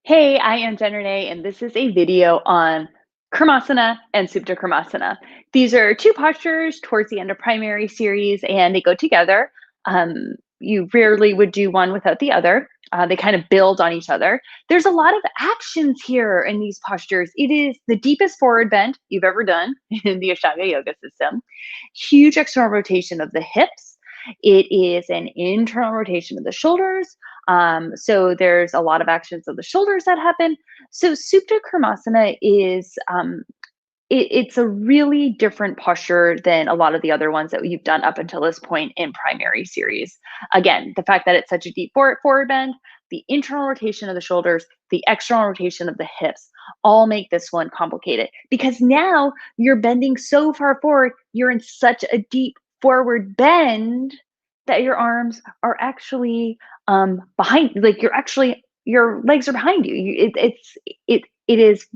Hey, I am Jenerne, and this is a video on Kurmasana and Supta Kurmasana. These are two postures towards the end of primary series, and they go together. You rarely would do one without the other. They kind of build on each other. There's a lot of actions here in these postures. It is the deepest forward bend you've ever done in the Ashtanga Yoga System. Huge external rotation of the hips. It is an internal rotation of the shoulders. So there's a lot of actions of the shoulders that happen. So Supta Kurmasana is it's a really different posture than a lot of the other ones that you've done up until this point in primary series. Again, the fact that it's such a deep forward bend, the internal rotation of the shoulders, the external rotation of the hips all make this one complicated because now you're bending so far forward, you're in such a deep forward bend that your arms are actually behind, like your legs are behind you. It is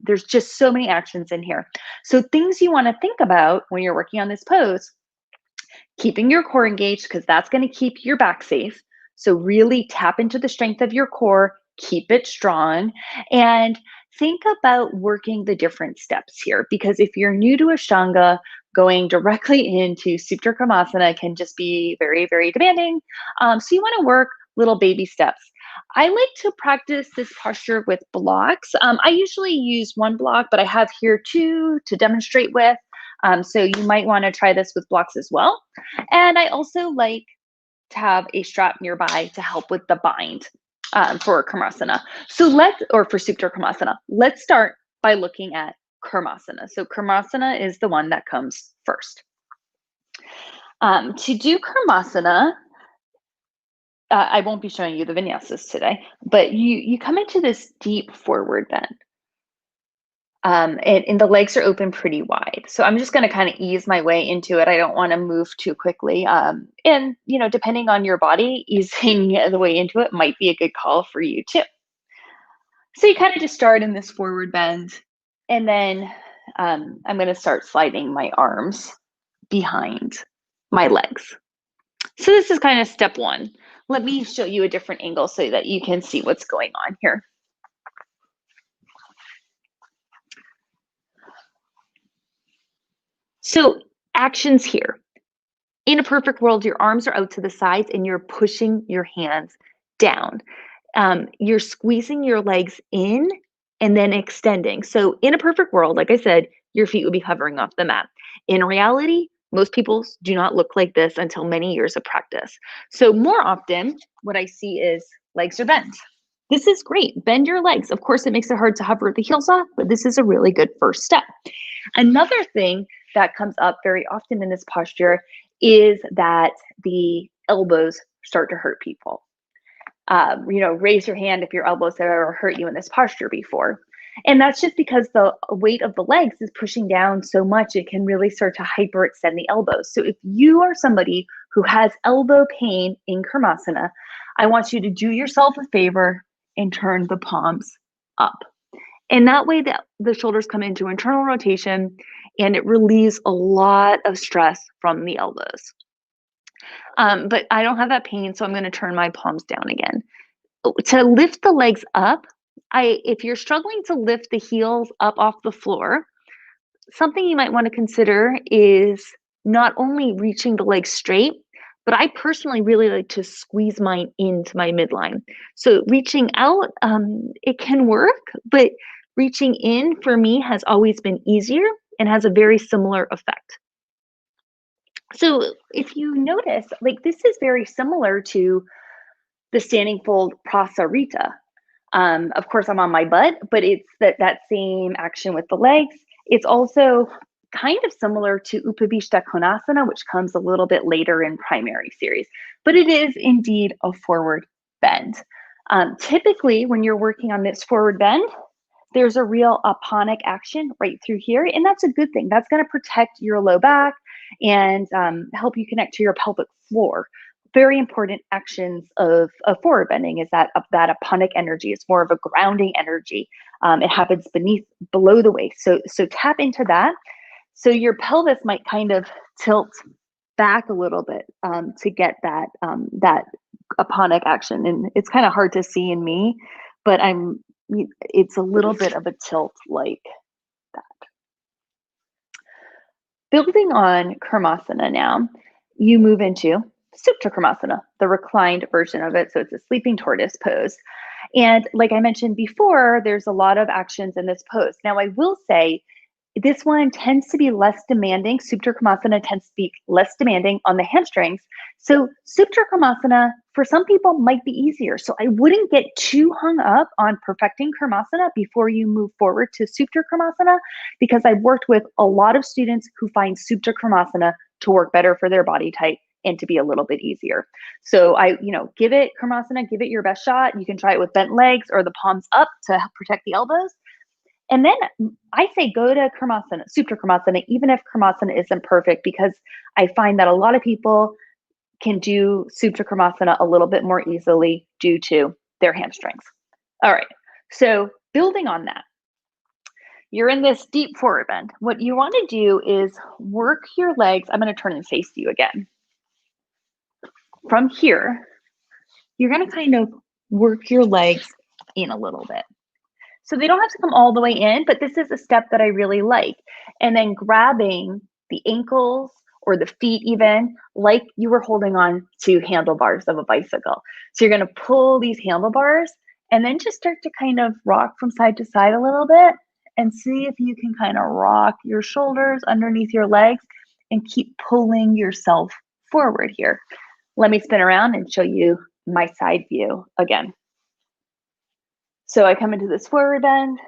there's just so many actions in here. So things you want to think about when you're working on this pose: keeping your core engaged, because that's going to keep your back safe. So really tap into the strength of your core, keep it strong, and think about working the different steps here. Because if you're new to Ashtanga, going directly into Supta Kurmasana can just be very, very demanding. So you want to work little baby steps. I like to practice this posture with blocks. I usually use one block, but I have here two to demonstrate with. So you might want to try this with blocks as well. And I also like to have a strap nearby to help with the bind for Kurmasana. Or for Supta Kurmasana. Let's start by looking at Kurmasana. So Kurmasana is the one that comes first. To do Kurmasana, I won't be showing you the vinyasas today, but you come into this deep forward bend. And the legs are open pretty wide. So I'm just going to kind of ease my way into it. I don't want to move too quickly. And, depending on your body, easing the way into it might be a good call for you too. So you kind of just start in this forward bend, and then I'm going to start sliding my arms behind my legs. So this is kind of step one. Let me show you a different angle so that you can see what's going on here. So actions here. In a perfect world, your arms are out to the sides and you're pushing your hands down. You're squeezing your legs in and then extending. So in a perfect world, like I said, your feet would be hovering off the mat. In reality, most people do not look like this until many years of practice. So more often, what I see is legs are bent. This is great. Bend your legs. Of course, it makes it hard to hover the heels off, but this is a really good first step. Another thing that comes up very often in this posture is that the elbows start to hurt people. Raise your hand if your elbows have ever hurt you in this posture before. And that's just because the weight of the legs is pushing down so much, it can really start to hyperextend the elbows. So if you are somebody who has elbow pain in Kurmasana, I want you to do yourself a favor and turn the palms up. And that way the shoulders come into internal rotation and it relieves a lot of stress from the elbows. But I don't have that pain, so I'm going to turn my palms down again. To lift the legs up, if you're struggling to lift the heels up off the floor, something you might want to consider is not only reaching the legs straight, but I personally really like to squeeze mine into my midline. So reaching out, it can work, but reaching in for me has always been easier and has a very similar effect. So if you notice, like this is very similar to the standing fold prasarita. Of course, I'm on my butt, but it's that same action with the legs. It's also kind of similar to Upavishta Konasana, which comes a little bit later in primary series, but it is indeed a forward bend. Typically, when you're working on this forward bend, there's a real aponic action right through here, and that's a good thing. That's going to protect your low back and help you connect to your pelvic floor. Very important actions of forward bending is that aponic energy. It's more of a grounding energy. It happens below the waist. So tap into that. So your pelvis might kind of tilt back a little bit to get that aponic action. And it's kind of hard to see in me, but it's a little bit of a tilt like that. Building on Kurmasana now, you move into Supta Kurmasana, the reclined version of it. So it's a sleeping tortoise pose. And like I mentioned before, there's a lot of actions in this pose. Now, I will say this one tends to be less demanding. Supta Kurmasana tends to be less demanding on the hamstrings. So Supta Kurmasana for some people might be easier. So I wouldn't get too hung up on perfecting Kurmasana before you move forward to Supta Kurmasana, because I've worked with a lot of students who find Supta Kurmasana to work better for their body type and to be a little bit easier. So give it Kurmasana, give it your best shot. You can try it with bent legs or the palms up to help protect the elbows. And then I say go to Kurmasana, Supta Kurmasana, even if Kurmasana isn't perfect, because I find that a lot of people can do Supta Kurmasana a little bit more easily due to their hamstrings. All right, so building on that, you're in this deep forward bend. What you want to do is work your legs. I'm going to turn and face you again. From here, you're going to kind of work your legs in a little bit. So they don't have to come all the way in, but this is a step that I really like. And then grabbing the ankles or the feet even, like you were holding on to handlebars of a bicycle. So you're going to pull these handlebars and then just start to kind of rock from side to side a little bit and see if you can kind of rock your shoulders underneath your legs and keep pulling yourself forward here. Let me spin around and show you my side view again. So I come into this forward bend,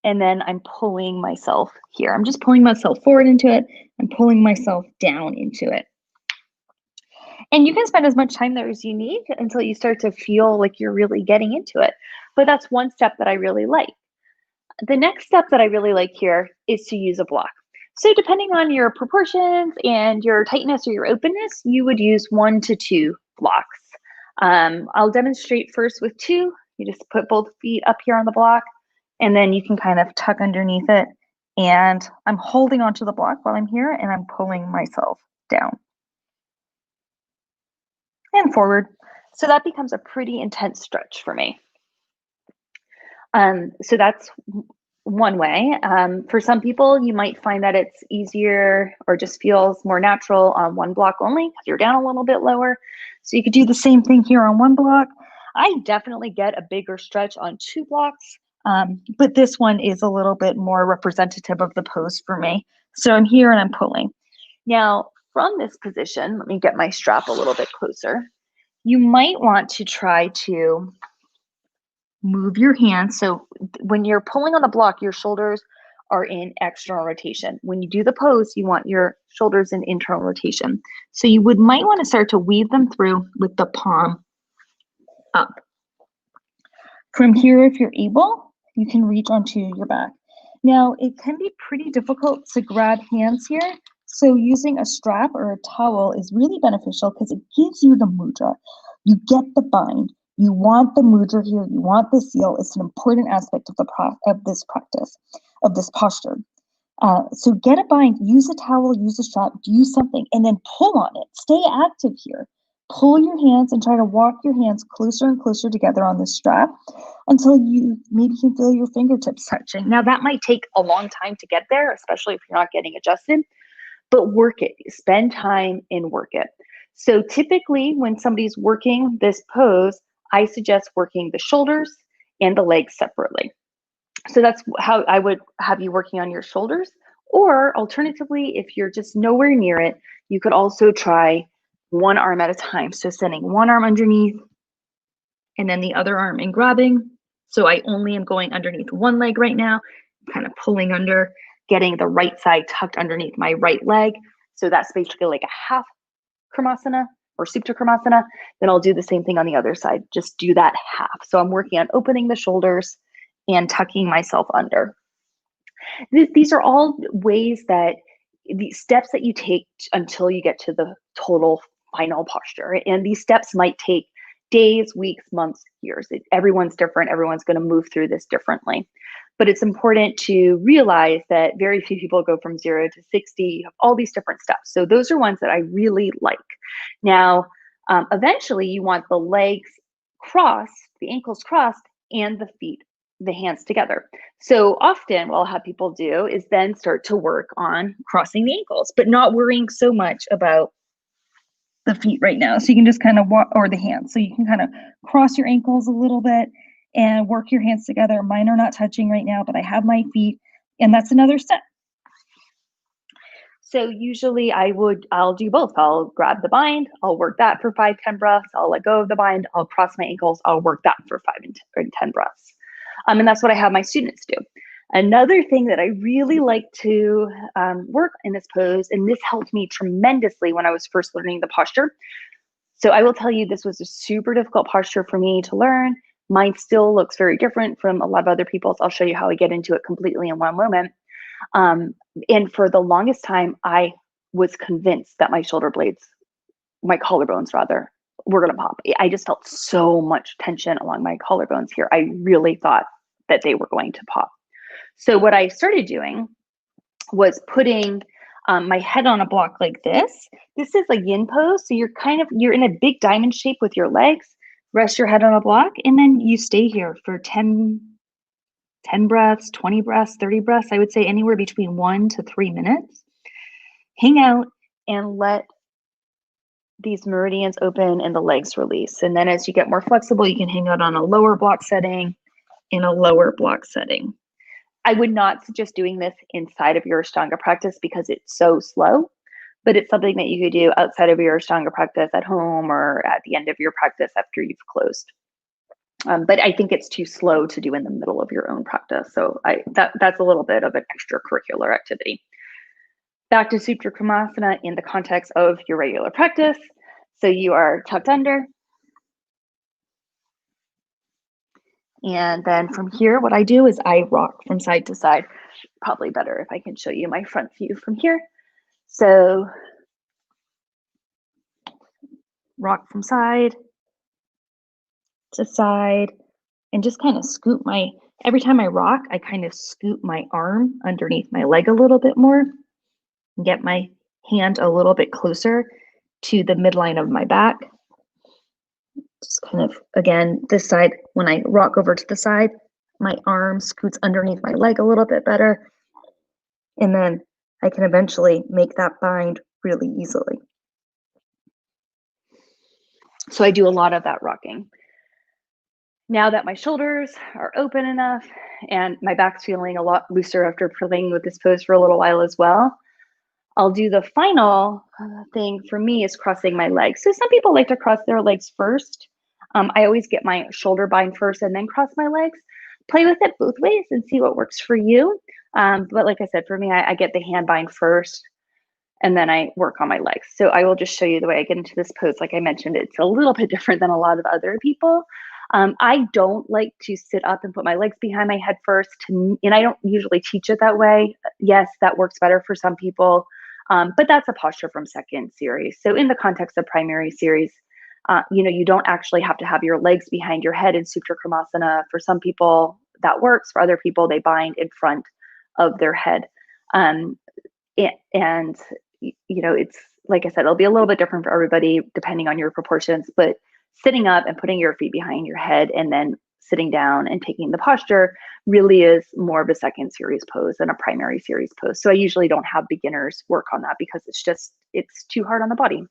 and then I'm pulling myself here. I'm just pulling myself forward into it and pulling myself down into it. And you can spend as much time there as you need until you start to feel like you're really getting into it. But that's one step that I really like. The next step that I really like here is to use a block. So depending on your proportions and your tightness or your openness, you would use 1 to 2 blocks. I'll demonstrate first with 2. You just put both feet up here on the block, and then you can kind of tuck underneath it. And I'm holding onto the block while I'm here, and I'm pulling myself down and forward. So that becomes a pretty intense stretch for me. So that's one way. For some people, you might find that it's easier or just feels more natural on one block only because you're down a little bit lower. So you could do the same thing here on one block. I definitely get a bigger stretch on 2 blocks, but this one is a little bit more representative of the pose for me. So I'm here and I'm pulling. Now, from this position, let me get my strap a little bit closer. You might want to try to move your hands. So when you're pulling on the block, your shoulders are in external rotation. When you do the pose, you want your shoulders in internal rotation. So you might want to start to weave them through with the palm up. From here, if you're able, you can reach onto your back. Now, it can be pretty difficult to grab hands here. So using a strap or a towel is really beneficial because it gives you the mudra. You get the bind. You want the mudra here. You want the seal. It's an important aspect of this practice, of this posture. So get a bind, use a towel, use a strap, do something, and then pull on it. Stay active here. Pull your hands and try to walk your hands closer and closer together on the strap until you maybe can feel your fingertips touching. Now that might take a long time to get there, especially if you're not getting adjusted, but work it. Spend time and work it. So typically when somebody's working this pose, I suggest working the shoulders and the legs separately. So that's how I would have you working on your shoulders. Or alternatively, if you're just nowhere near it, you could also try one arm at a time. So sending one arm underneath and then the other arm and grabbing. So I only am going underneath one leg right now, kind of pulling under, getting the right side tucked underneath my right leg. So that's basically like a half Kurmasana or Supta Kurmasana. Then I'll do the same thing on the other side. Just do that half. So I'm working on opening the shoulders and tucking myself under. These are all ways that the steps that you take until you get to the total final posture. And these steps might take days, weeks, months, years. Everyone's different. Everyone's going to move through this differently. But it's important to realize that very few people go from 0 to 60. You have all these different steps. So those are ones that I really like. Now, eventually you want the legs crossed, the ankles crossed, and the feet, the hands together. So often what I'll have people do is then start to work on crossing the ankles, but not worrying so much about the feet right now. So you can just kind of walk, or the hands. So you can kind of cross your ankles a little bit and work your hands together. Mine are not touching right now, but I have my feet, and that's another step. So usually I'll do both. I'll grab the bind, I'll work that for 5-10 breaths. I'll let go of the bind, I'll cross my ankles, I'll work that for 5 and 10 breaths. And that's what I have my students do. Another thing that I really like to work in this pose, and this helped me tremendously when I was first learning the posture. So I will tell you, this was a super difficult posture for me to learn. Mine still looks very different from a lot of other people's. I'll show you how I get into it completely in one moment. And for the longest time, I was convinced that my shoulder blades, my collarbones rather, were going to pop. I just felt so much tension along my collarbones here. I really thought that they were going to pop. So what I started doing was putting my head on a block like this. This is a yin pose. So you're in a big diamond shape with your legs. Rest your head on a block, and then you stay here for 10 breaths, 20 breaths, 30 breaths. I would say anywhere between 1 to 3 minutes. Hang out and let these meridians open and the legs release. And then as you get more flexible, you can hang out on a lower block setting and a lower block setting. I would not suggest doing this inside of your Ashtanga practice because it's so slow, but it's something that you could do outside of your Ashtanga practice at home or at the end of your practice after you've closed. But I think it's too slow to do in the middle of your own practice. So that's a little bit of an extracurricular activity. Back to Supta Kurmasana in the context of your regular practice. So you are tucked under. And then from here, what I do is I rock from side to side. Probably better if I can show you my front view from here. So rock from side to side and just kind of scoop every time I rock, I kind of scoop my arm underneath my leg a little bit more and get my hand a little bit closer to the midline of my back. Just kind of, again, this side, when I rock over to the side, my arm scoots underneath my leg a little bit better. And then I can eventually make that bind really easily. So I do a lot of that rocking. Now that my shoulders are open enough and my back's feeling a lot looser after playing with this pose for a little while as well, I'll do the final thing for me is crossing my legs. So some people like to cross their legs first. I always get my shoulder bind first and then cross my legs. Play with it both ways and see what works for you. But like I said, for me, I get the hand bind first and then I work on my legs. So I will just show you the way I get into this pose. Like I mentioned, it's a little bit different than a lot of other people. I don't like to sit up and put my legs behind my head first, and I don't usually teach it that way. Yes, that works better for some people. But that's a posture from second series. So in the context of primary series, you don't actually have to have your legs behind your head in Supta Kurmasana. For some people, that works. For other people, they bind in front of their head. It's like I said, it'll be a little bit different for everybody depending on your proportions. But sitting up and putting your feet behind your head and then sitting down and taking the posture really is more of a second series pose than a primary series pose. So I usually don't have beginners work on that because it's too hard on the body.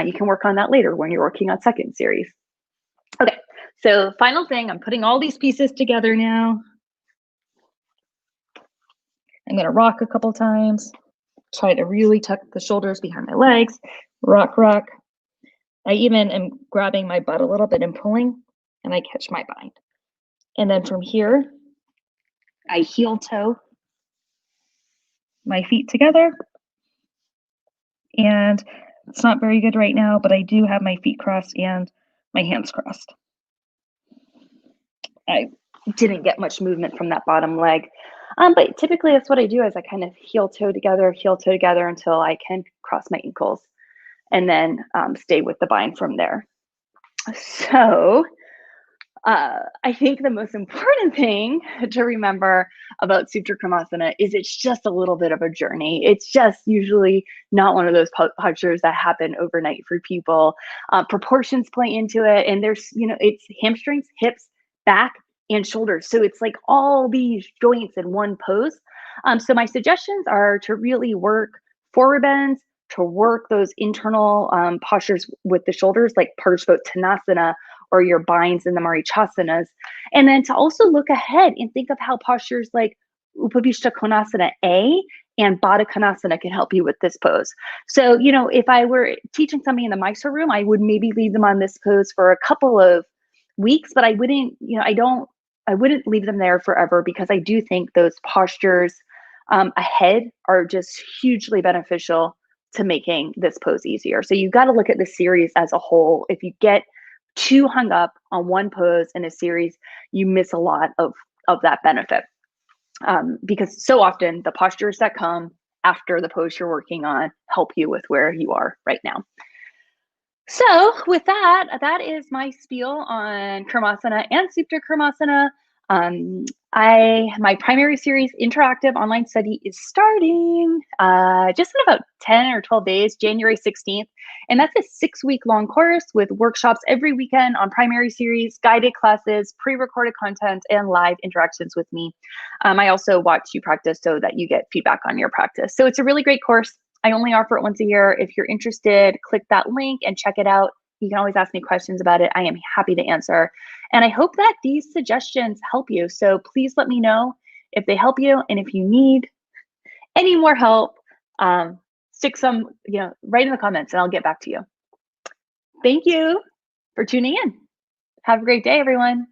You can work on that later when you're working on second series. Okay, so final thing, I'm putting all these pieces together now. I'm gonna rock a couple times, try to really tuck the shoulders behind my legs, rock, rock. I even am grabbing my butt a little bit and pulling, and I catch my bind. And then from here, I heel toe my feet together. And it's not very good right now, but I do have my feet crossed and my hands crossed. I didn't get much movement from that bottom leg. But typically that's what I do is I kind of heel toe together until I can cross my ankles and then stay with the bind from there. So I think the most important thing to remember about Supta Kurmasana is it's just a little bit of a journey. It's just usually not one of those postures that happen overnight for people. Proportions play into it, and there's, it's hamstrings, hips, back, and shoulders. So it's like all these joints in one pose. So my suggestions are to really work forward bends, to work those internal postures with the shoulders, like Parshvottanasana or your binds in the Marichasanas. And then to also look ahead and think of how postures like Upavishta Konasana A and Baddha Konasana can help you with this pose. So, if I were teaching somebody in the Mysore room, I would maybe leave them on this pose for a couple of weeks, but I wouldn't, I wouldn't leave them there forever because I do think those postures ahead are just hugely beneficial to making this pose easier. So you've got to look at the series as a whole. If you get too hung up on one pose in a series, you miss a lot of that benefit. Because so often the postures that come after the pose you're working on help you with where you are right now. So with that is my spiel on Kurmasana and Supta Kurmasana. My primary series interactive online study is starting just in about 10 or 12 days, January 16th. And that's a 6-week long course with workshops every weekend on primary series, guided classes, pre-recorded content, and live interactions with me. I also watch you practice so that you get feedback on your practice. So it's a really great course. I only offer it once a year. If you're interested, click that link and check it out. You can always ask me questions about it. I am happy to answer. And I hope that these suggestions help you. So please let me know if they help you. And if you need any more help, stick some, right in the comments and I'll get back to you. Thank you for tuning in. Have a great day, everyone.